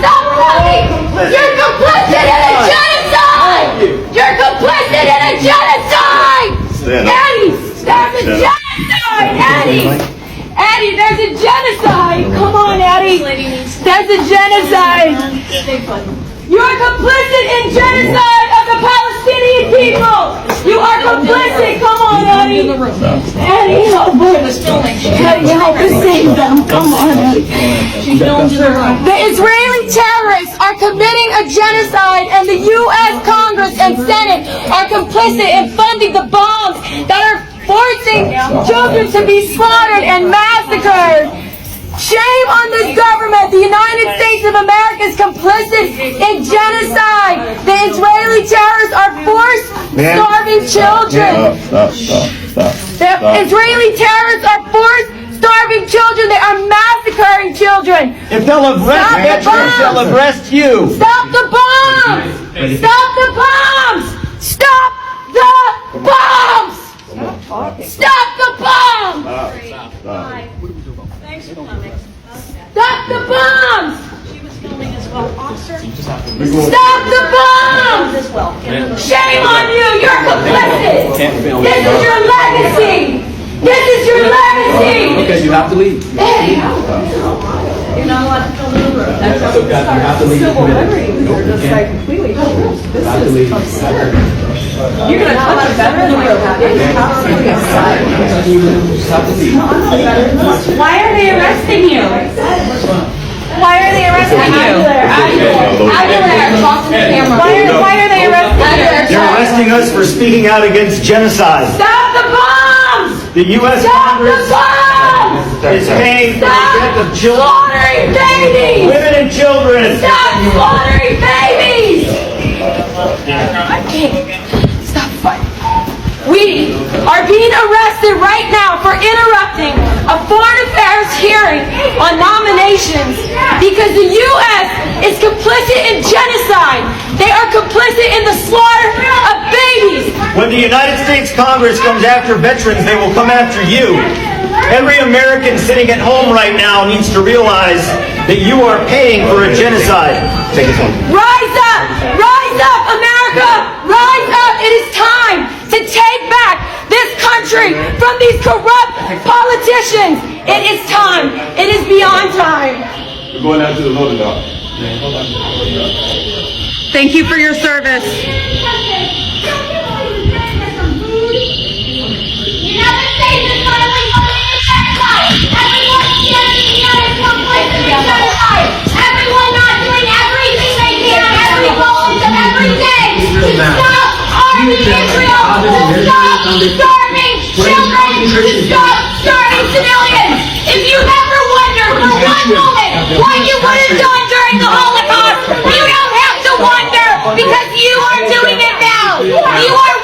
Stop talking! You're complicit in a genocide! You're complicit in a genocide! Eddie, there's a genocide! Eddie, there's a genocide! Come on, Eddie! There's a genocide! You're complicit in genocide of the Palestinian people! You are complicit! Come on, Eddie! Eddie, help us! Eddie, help us save them! Come on, Eddie! The Israeli terrorists are committing a genocide, and the U.S. Congress and Senate are complicit in funding the bombs that are forcing children to be slaughtered and massacred. Shame on this government! The United States of America is complicit in genocide! The Israeli terrorists are forced starving children! Stop. The Israeli terrorists are forced starving children! They are massacring children! If they'll arrest veterans, they'll arrest you! Stop the bombs! Stop the bombs! Stop the bombs! Stop the bombs! Thanks for coming. Stop the bombs! She was filming as well. Officer, Stop the bombs! as well. Shame on you! You're complicit! This is your legacy! This is your legacy! Okay, you have to leave. Hey! You're not allowed to film in the room. That's You have to leave. civil liberty. You're just like completely. This is absurd. You're going to touch a veteran like that? How are you outside? Why are they arresting you? Why are they arresting you? Why are they arresting you? They're arresting us for speaking out against genocide. Stop the bombs! The U.S. Stop the Congress bombs! is paying for the death of Stop children, slaughtering babies! women and children. Stop slaughtering babies! I can't. Stop fighting. We are being arrested right now for interrupting a foreign affairs hearing on nominations because the U.S. is complicit in genocide. They are complicit in the slaughter of babies. When the United States Congress comes after veterans, they will come after you. Every American sitting at home right now needs to realize that you are paying for a genocide. Take this one. Rise up! Rise up, America! Rise up! It is time to take back this country from these corrupt politicians. It is time. It is beyond time. We're going out to the loading dock. Thank you for your service. Everyone not doing everything they can, every moment of every day to stop harming Israel, to stop starving children, to stop starving civilians. If you ever wonder for one moment what you would have done during the Holocaust, you don't have to wonder because you are doing it now. You are